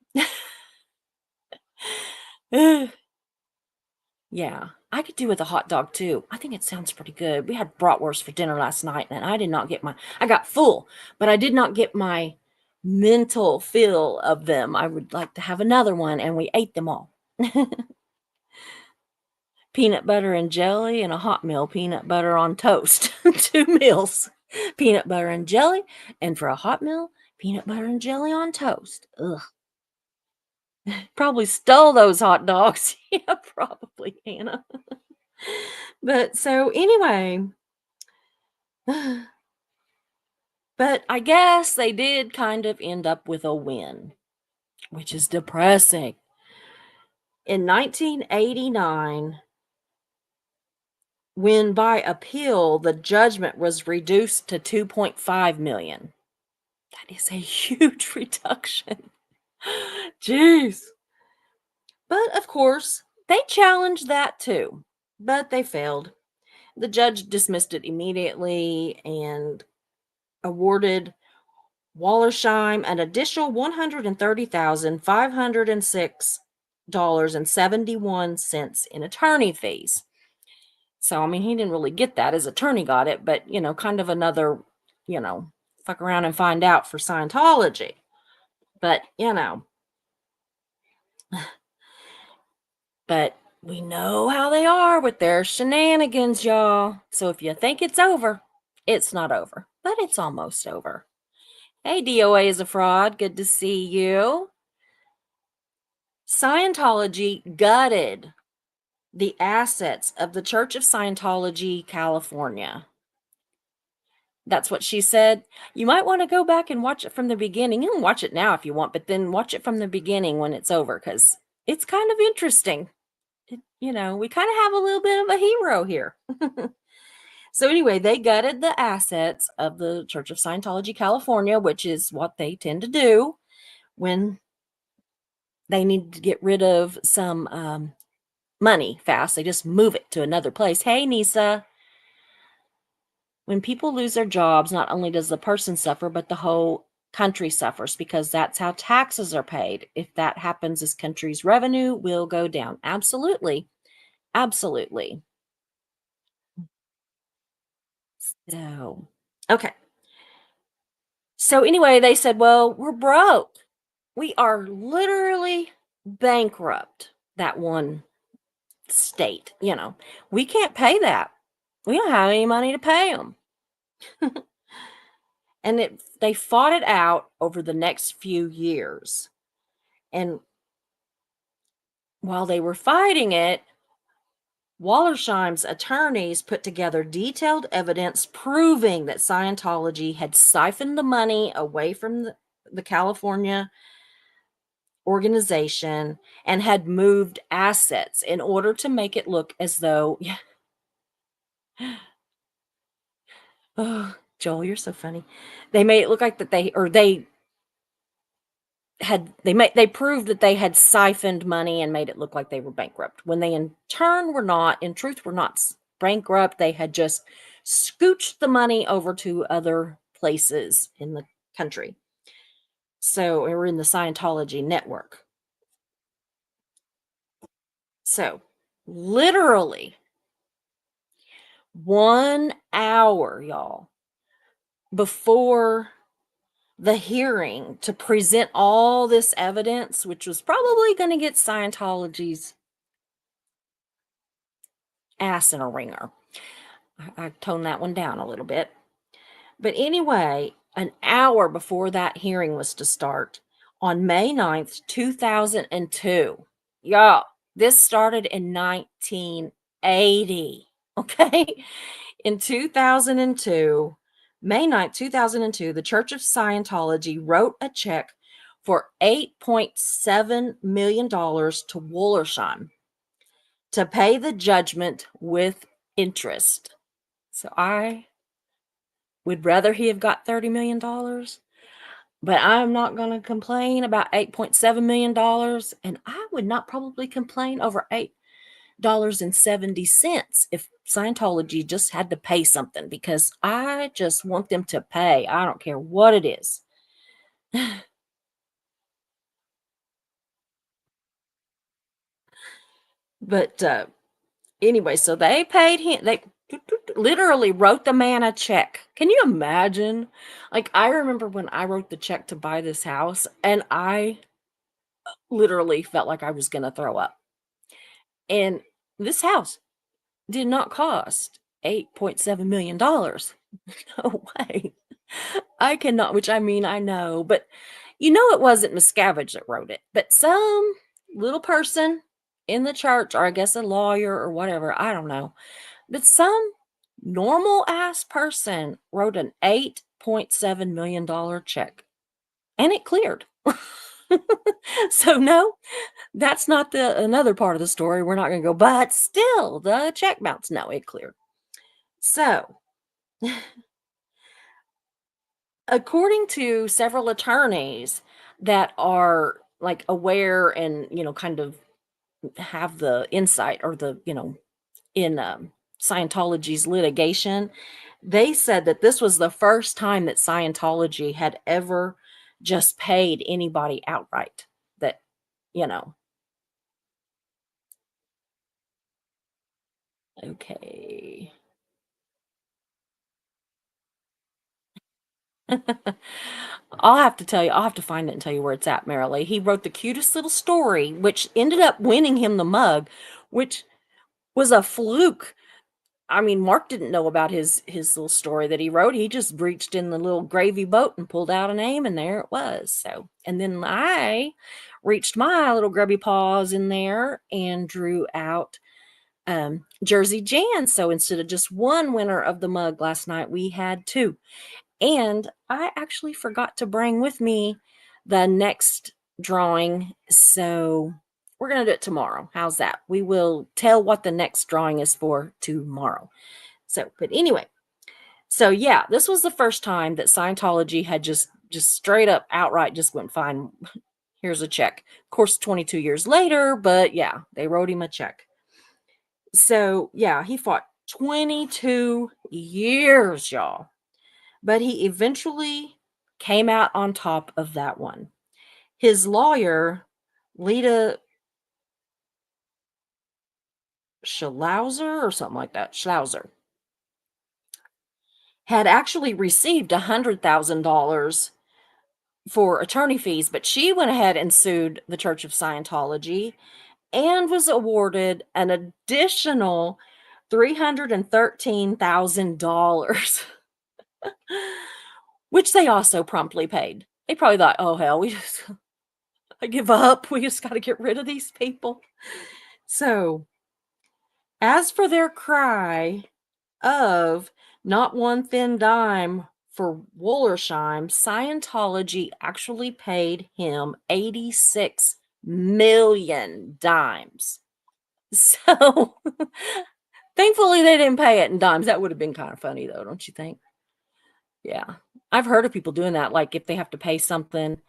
Yeah, I could do with a hot dog too. I think it sounds pretty good. We had bratwurst for dinner last night, and I did not get I got full, but I did not get my mental fill of them. I would like to have another one, and we ate them all. Peanut butter and jelly and a hot meal, peanut butter on toast. 2 meals. Peanut butter and jelly, and for a hot meal, peanut butter and jelly on toast. Ugh. Probably stole those hot dogs. Yeah, probably, Hannah. But so anyway, but I guess they did kind of end up with a win, which is depressing. In 1989, when by appeal the judgment was reduced to 2.5 million. That is a huge reduction. Jeez. But of course, they challenged that too, but they failed. The judge dismissed it immediately and awarded Wollersheim an additional $130,506.71 in attorney fees. So, I mean, he didn't really get that. His attorney got it, but, kind of another, you know, fuck around and find out for Scientology. But, but we know how they are with their shenanigans, y'all. So if you think it's over, it's not over, but it's almost over. Hey, DOA is a fraud. Good to see you. Scientology gutted the assets of the Church of Scientology, California. That's what she said. You might want to go back and watch it from the beginning. You can watch it now if you want, but then watch it from the beginning when it's over because it's kind of interesting. We kind of have a little bit of a hero here. So anyway, they gutted the assets of the Church of Scientology, California, which is what they tend to do when they need to get rid of some money fast. They just move it to another place. Hey, Nisa. When people lose their jobs, not only does the person suffer, but the whole country suffers because that's how taxes are paid. If that happens, this country's revenue will go down. Absolutely. Absolutely. So, okay. So, anyway, they said, well, we're broke. We are literally bankrupt that one state, We can't pay that. We don't have any money to pay them. And they fought it out over the next few years. And while they were fighting it, Wollersheim's attorneys put together detailed evidence proving that Scientology had siphoned the money away from the California organization and had moved assets in order to make it look as though, oh, Joel, you're so funny. They made it look like that they proved that they had siphoned money and made it look like they were bankrupt when they in turn were not. In truth, were not bankrupt. They had just scooched the money over to other places in the country. So, we were in the Scientology network. So, literally 1 hour, y'all, before the hearing to present all this evidence, which was probably going to get Scientology's ass in a ringer. I toned that one down a little bit. But anyway, an hour before that hearing was to start, on May 9th, 2002. Y'all, this started in 1980. Okay. In 2002, May 9th, 2002, the Church of Scientology wrote a check for $8.7 million to Wollersheim to pay the judgment with interest. So I would rather he have got $30 million, but I'm not going to complain about $8.7 million. And I would not probably complain over $8.70 if Scientology just had to pay something, because I just want them to pay. I don't care what it is. But anyway, so they paid him. They literally wrote the man a check. Can you imagine? Like, I remember when I wrote the check to buy this house, and I literally felt like I was going to throw up. And this house did not cost $8.7 million. No way. I cannot, which I mean, I know, but it wasn't Miscavige that wrote it, but some little person in the church, or I guess a lawyer or whatever, I don't know. But some normal ass person wrote an $8.7 million check, and it cleared. So no, that's not the another part of the story. We're not going to go, but still the check bounced. No, it cleared. So, according to several attorneys that are like aware and, kind of have the insight, or the, in Scientology's litigation, they said that this was the first time that Scientology had ever just paid anybody outright. That, you know, okay. I'll have to find it and tell you where it's at, Marilee. He wrote the cutest little story, which ended up winning him the mug, which was a fluke. I mean, Mark didn't know about his little story that he wrote. He just reached in the little gravy boat and pulled out a name, and there it was. So, and then I reached my little grubby paws in there and drew out Jersey Jan. So instead of just one winner of the mug last night, we had two. And I actually forgot to bring with me the next drawing. So we're going to do it tomorrow. How's that? We will tell what the next drawing is for tomorrow. So, but anyway, so yeah, this was the first time that Scientology had just straight up outright just went, fine, here's a check. Of course, 22 years later, but yeah, they wrote him a check. So yeah, he fought 22 years, y'all. But he eventually came out on top of that one. His lawyer, Lita Schlauser or something like that, Schlauser, had actually received $100,000 for attorney fees, but she went ahead and sued the Church of Scientology and was awarded an additional $313,000, which they also promptly paid. They probably thought, "Oh, hell, I give up. We just gotta get rid of these people." So, as for their cry of not one thin dime for Wollersheim, Scientology actually paid him 86 million dimes. So, thankfully, they didn't pay it in dimes. That would have been kind of funny, though, don't you think? Yeah. I've heard of people doing that. Like, if they have to pay something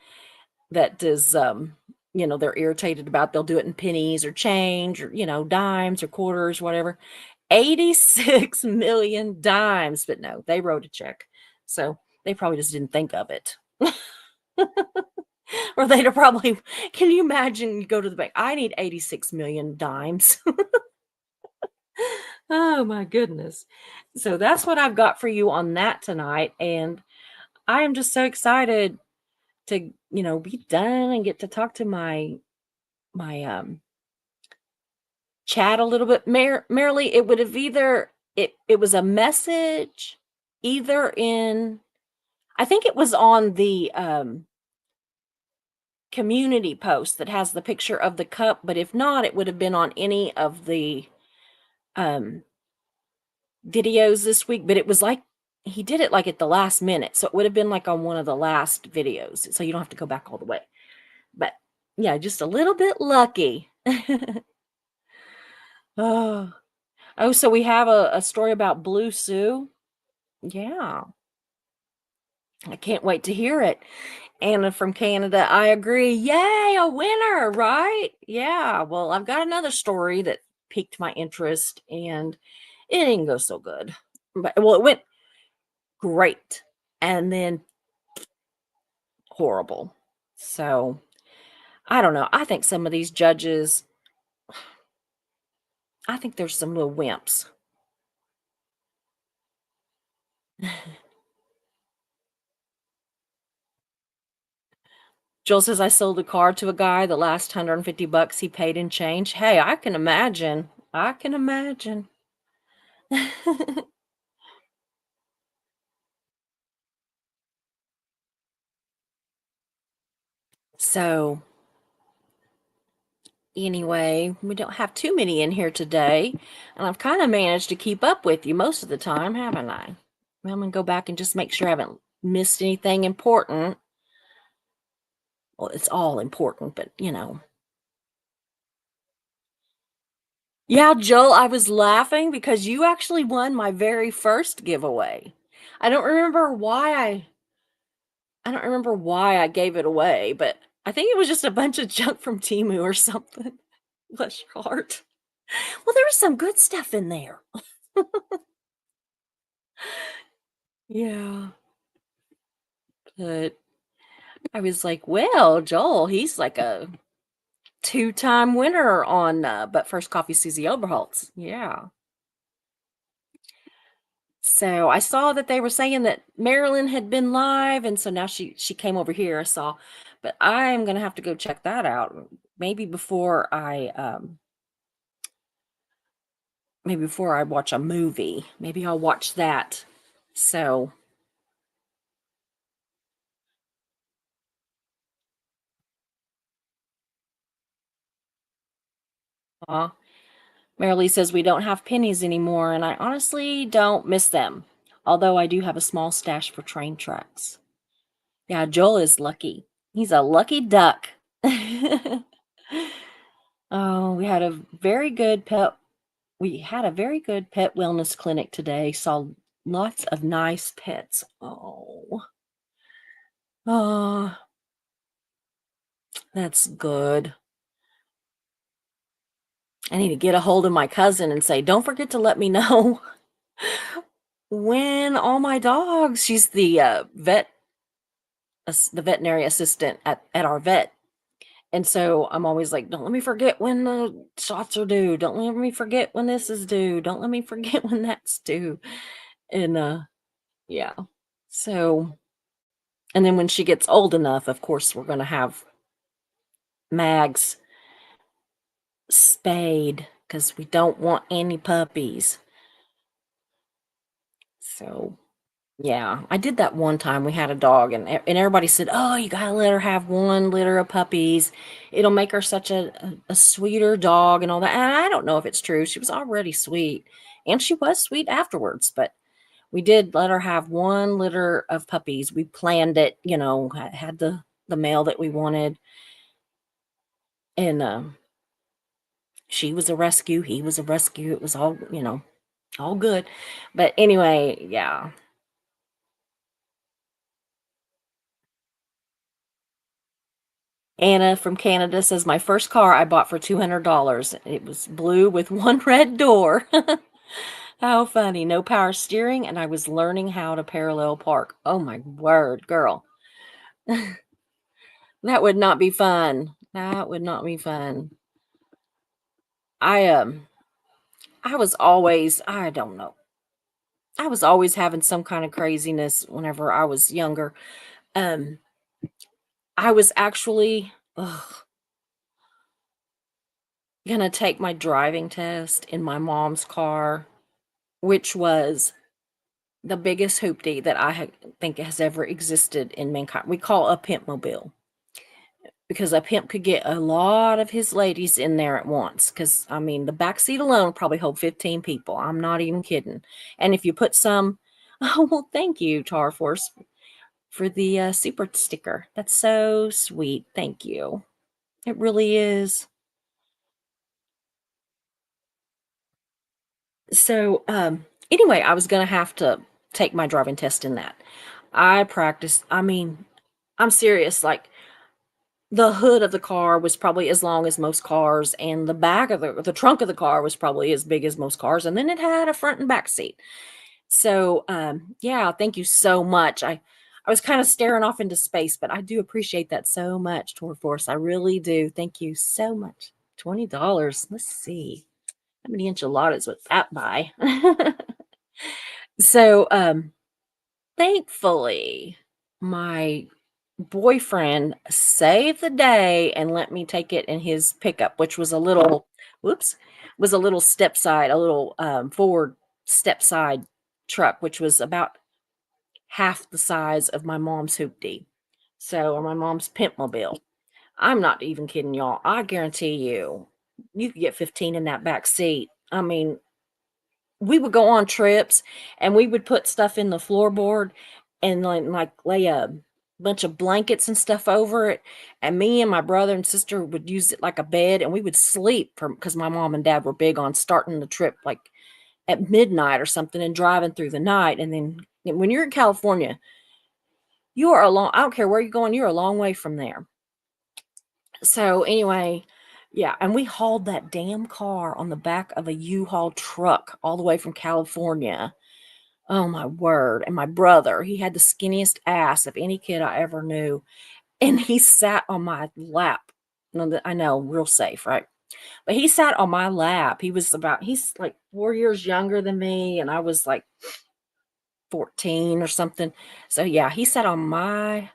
that is, they're irritated about, they'll do it in pennies or change or, dimes or quarters, whatever. 86 million dimes. But no, they wrote a check. So they probably just didn't think of it. Or they'd have probably, can you imagine you go to the bank? I need 86 million dimes. Oh my goodness. So that's what I've got for you on that tonight. And I am just so excited to, be done and get to talk to my chat a little bit. Merely, it would have either it was a message either in, I think it was on the community post that has the picture of the cup, but if not, it would have been on any of the um videos this week. But it was like he did it like at the last minute, so it would have been like on one of the last videos, so you don't have to go back all the way. But yeah, just a little bit lucky. Oh, so we have a story about Blue Sue. Yeah, I can't wait to hear it. Anna from Canada, I agree. Yay, a winner, right? Yeah. Well, I've got another story that piqued my interest and it didn't go so good. But well, it went great and then horrible. So I don't know. I think some of these judges, I think there's some little wimps. Joel says I sold a car to a guy. The last $150 he paid in change. Hey, I can imagine. I can imagine. So anyway, we don't have too many in here today, and I've kind of managed to keep up with you most of the time, haven't I? I'm gonna go back and just make sure I haven't missed anything important. Well, it's all important, but Yeah, Joel, I was laughing because you actually won my very first giveaway. I don't remember why I don't remember why I gave it away, but I think it was just a bunch of junk from Temu or something. Bless your heart. Well, there was some good stuff in there. Yeah. But I was like, well, Joel, he's like a two-time winner on But First Coffee Susie Oberholtz. Yeah. So I saw that they were saying that Marilyn had been live, and so now she came over here. I saw, but I'm gonna have to go check that out. Maybe before I watch a movie. Maybe I'll watch that. So uh Marilee says we don't have pennies anymore, and I honestly don't miss them. Although I do have a small stash for train tracks. Yeah, Joel is lucky. He's a lucky duck. Oh, we had a very good pet wellness clinic today. Saw lots of nice pets. Oh, that's good. I need to get a hold of my cousin and say, don't forget to let me know when all my dogs, she's the the veterinary assistant at our vet. And so I'm always like, don't let me forget when the shots are due. Don't let me forget when this is due. Don't let me forget when that's due. And yeah. So And then when she gets old enough, of course, we're gonna have Mags spayed because we don't want any puppies. So, yeah, I did that one time. We had a dog, and everybody said, "Oh, you gotta let her have one litter of puppies. It'll make her such a sweeter dog and all that." And I don't know if it's true. She was already sweet, and she was sweet afterwards. But we did let her have one litter of puppies. We planned it, had the male that we wanted, and she was a rescue. He was a rescue. It was all all good. But anyway, yeah. Anna from Canada says, "My first car I bought for $200. It was blue with one red door." How funny. No power steering, and I was learning how to parallel park. Oh my word, girl. That would not be fun. That would not be fun. I I was always, I don't know. I was always having some kind of craziness whenever I was younger. Um I was actually gonna take my driving test in my mom's car, which was the biggest hoopty that think has ever existed in mankind. We call a pimp mobile because a pimp could get a lot of his ladies in there at once. Because I mean, the back seat alone probably hold 15 people. I'm not even kidding. And if you put some, oh well, thank you, Tar Force, for the super sticker. That's so sweet. Thank you. It really is. So, anyway, I was gonna have to take my driving test in that. I practiced. I mean, I'm serious. Like the hood of the car was probably as long as most cars, and the back of the trunk of the car was probably as big as most cars, and then it had a front and back seat. So, yeah, thank you so much. I was kind of staring off into space, but I do appreciate that so much, Tour Force. I really do. Thank you so much. $20. Let's see. How many enchiladas would that buy? So, thankfully, my boyfriend saved the day and let me take it in his pickup, which was a little, whoops, was a little step side, a little Ford step side truck, which was about half the size of my mom's hoopty. So, or my mom's pimp mobile. I'm not even kidding y'all. I guarantee you, you could get 15 in that back seat. I mean, we would go on trips and we would put stuff in the floorboard and like lay a bunch of blankets and stuff over it, and me and my brother and sister would use it like a bed, and we would sleep from because my mom and dad were big on starting the trip like at midnight or something and driving through the night. And then when you're in California, you are a long, I don't care where you're going, you're a long way from there. So anyway, yeah, and we hauled that damn car on the back of a U-Haul truck all the way from California. Oh my word. And my brother, he had the skinniest ass of any kid I ever knew. And he sat on my lap. No, I know, real safe, right? But he sat on my lap. He's like 4 years younger than me. And I was like 14 or something. So yeah, he sat on my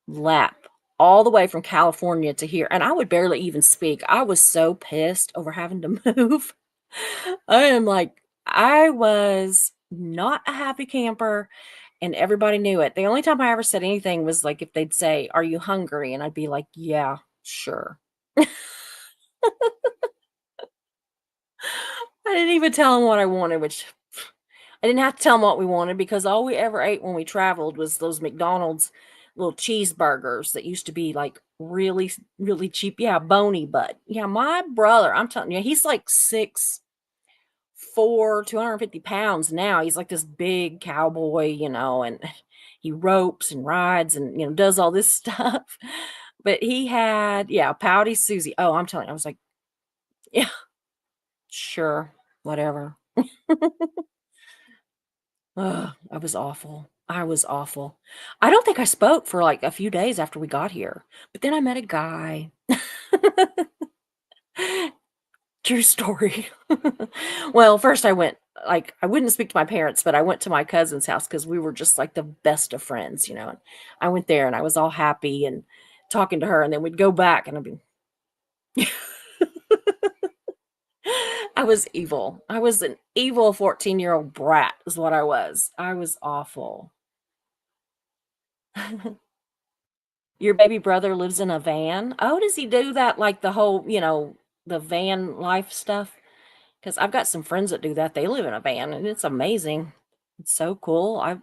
lap all the way from California to here. And I would barely even speak. I was so pissed over having to move. I am like, I was not a happy camper, and everybody knew it. The only time I ever said anything was like if they'd say, "Are you hungry?" And I'd be like, "Yeah, sure." I didn't even tell them what I wanted, which I didn't have to tell them what we wanted because all we ever ate when we traveled was those McDonald's little cheeseburgers that used to be like really, really cheap. Yeah, bony butt. Yeah, my brother, I'm telling you, he's like 6'4", 250 pounds now. He's like this big cowboy, and he ropes and rides and, does all this stuff. But he had, yeah, Pouty Susie. Oh, I'm telling you, I was like, yeah, sure, whatever. Ugh, I was awful. I was awful. I don't think I spoke for like a few days after we got here, but then I met a guy. True story. Well, first I went like, I wouldn't speak to my parents, but I went to my cousin's house because we were just like the best of friends, and I went there and I was all happy and talking to her, and then we'd go back and I'd be I was evil. I was an evil 14-year-old brat is what I was. I was awful. Your baby brother lives in a van? Oh, does he do that, like, the whole, the van life stuff? Because I've got some friends that do that. They live in a van, and it's amazing. It's so cool. I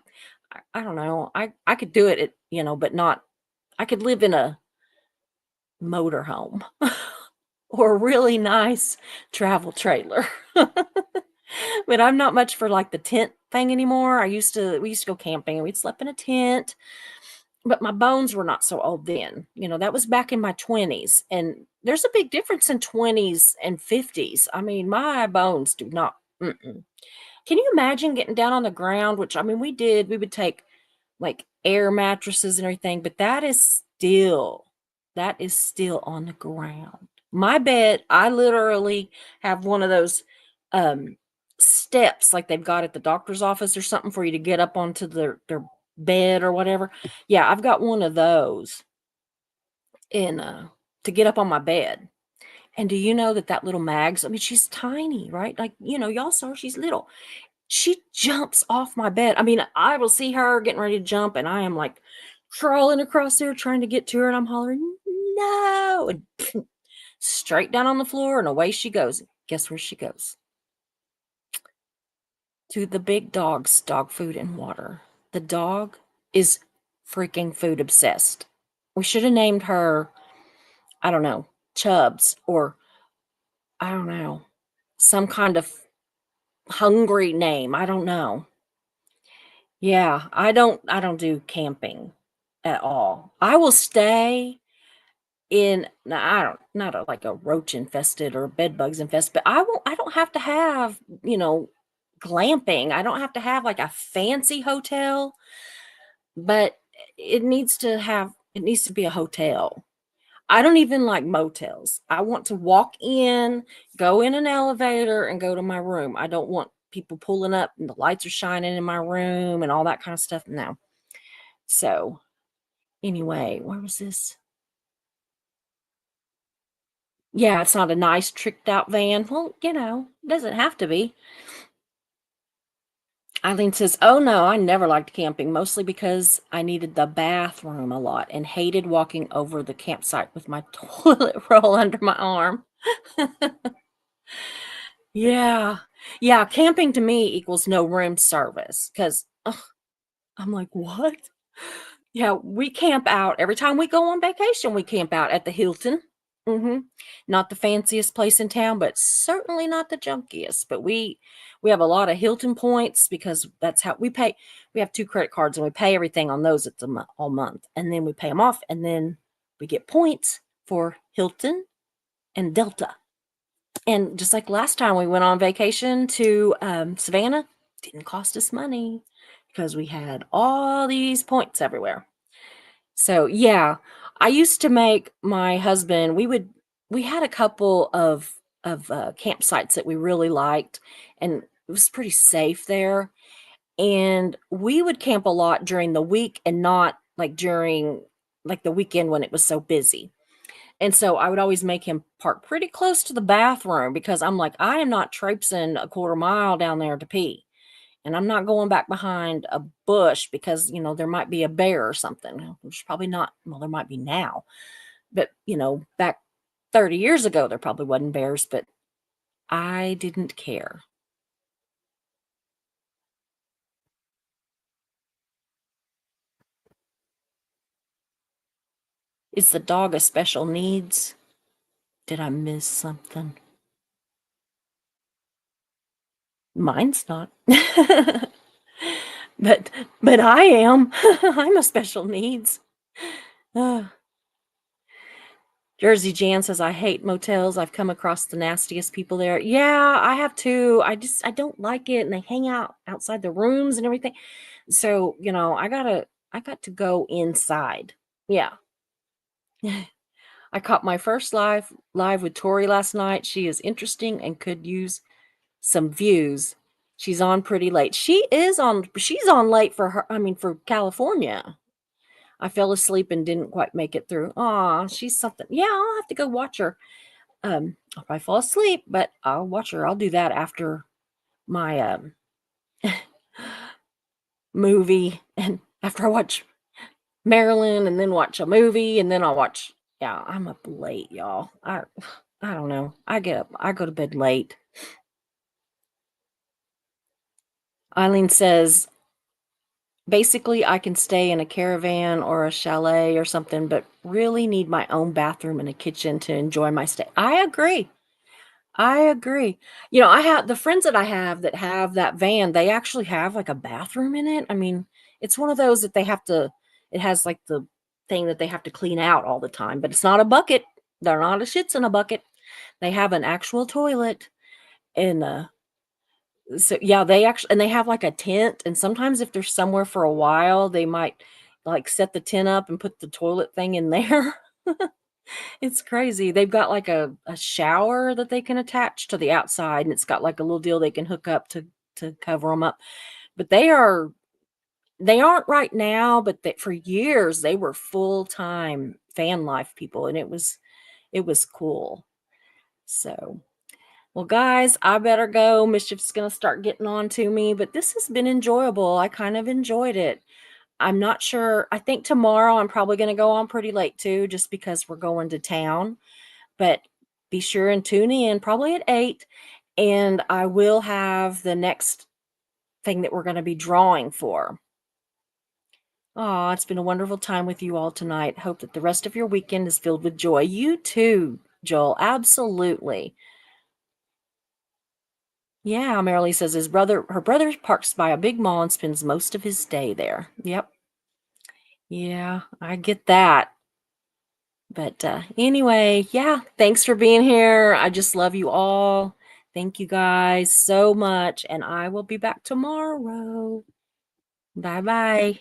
don't know. I could do it, but not I could live in a motor home or a really nice travel trailer. But I'm not much for, like, the tent thing anymore. We used to go camping, and we'd sleep in a tent, but my bones were not so old then. That was back in my 20s, and there's a big difference in 20s and 50s. I mean, my bones do not mm-mm. Can you imagine getting down on the ground? Which, I mean, we did. We would take, like, air mattresses and everything, but that is still on the ground. My bed, I literally have one of those, um, steps like they've got at the doctor's office or something for you to get up onto their bed or whatever. Yeah, I've got one of those in, to get up on my bed. And do you know that that little Mags, I mean, she's tiny, right? Like, y'all saw her, she's little. She jumps off my bed. I mean, I will see her getting ready to jump, and I am, like, crawling across there trying to get to her, and I'm hollering, "No!" And straight down on the floor, and away she goes. Guess where she goes? To the big dog's dog food and water. The dog is freaking food obsessed. We should have named her, I don't know, Chubs, or I don't know, some kind of hungry name. I don't know. Yeah, I don't do camping at all. I will stay in now, I don't not a, like, a roach infested or bed bugs infested, but I don't have to have, glamping. I don't have to have, like, a fancy hotel, but it needs to be a hotel. I don't even like motels. I want to walk in, go in an elevator, and go to my room. I don't want people pulling up and the lights are shining in my room and all that kind of stuff. No. So, anyway, where was this? Yeah, it's not a nice tricked out van. Well, it doesn't have to be. Eileen says, "Oh no, I never liked camping, mostly because I needed the bathroom a lot and hated walking over the campsite with my toilet roll under my arm." Yeah. Yeah, camping to me equals no room service because I'm like, "What?" Yeah, we camp out every time we go on vacation, we camp out at the Hilton. Mhm. Not the fanciest place in town, but certainly not the junkiest, but we have a lot of Hilton points because that's how we pay. We have 2 credit cards, and we pay everything on those at the all month, and then we pay them off, and then we get points for Hilton and Delta. And just like last time we went on vacation to, Savannah, didn't cost us money because we had all these points everywhere. So, yeah, I used to make my husband we had a couple of campsites that we really liked, and it was pretty safe there, and we would camp a lot during the week and not, like, during, like, the weekend when it was so busy. And so I would always make him park pretty close to the bathroom because I'm like, "I am not traipsing a quarter mile down there to pee, and I'm not going back behind a bush because, there might be a bear or something." There's probably not, well, there might be now, but, back 30 years ago, there probably wasn't bears, but I didn't care. Is the dog a special needs? Did I miss something? Mine's not. But I am. I'm a special needs. Ugh. Jersey Jan says, "I hate motels. I've come across the nastiest people there." Yeah, I have too. I don't like it, and they hang out outside the rooms and everything. So, I got to go inside. Yeah. I caught my first live with Tori last night. She is interesting and could use some views. She's on pretty late. She's on late for her, I mean, for California. I fell asleep and didn't quite make it through. Aw, she's something. Yeah, I'll have to go watch her. I'll probably fall asleep, but I'll watch her. I'll do that after my movie and after I watch Marilyn and then watch a movie and then I'll watch. Yeah, I'm up late, y'all. I don't know. I go to bed late. Eileen says, basically, I can stay in a caravan or a chalet or something, but really need my own bathroom and a kitchen to enjoy my stay. I agree. I agree. I have the friends that I have that have that van, they actually have like a bathroom in it. I mean, it's one of those that it has like the thing that they have to clean out all the time, but it's not a bucket. They're not a shits in a bucket. They have an actual toilet and so yeah, they have like a tent, and sometimes if they're somewhere for a while, they might like set the tent up and put the toilet thing in there. It's crazy. They've got like a shower that they can attach to the outside, and it's got like a little deal they can hook up to cover them up. But they aren't right now, but for years they were full-time van life people, and it was cool. So, well, guys, I better go. Mischief's gonna start getting on to me, but this has been enjoyable. I kind of enjoyed it. I'm not sure. I think tomorrow I'm probably gonna go on pretty late too, just because we're going to town. But be sure and tune in probably at 8, and I will have the next thing that we're going to be drawing for. Aw, it's been a wonderful time with you all tonight. Hope that the rest of your weekend is filled with joy. You too, Joel. Absolutely. Yeah, Marilee says her brother parks by a big mall and spends most of his day there. Yep. Yeah, I get that. But anyway, yeah, thanks for being here. I just love you all. Thank you guys so much. And I will be back tomorrow. Bye bye.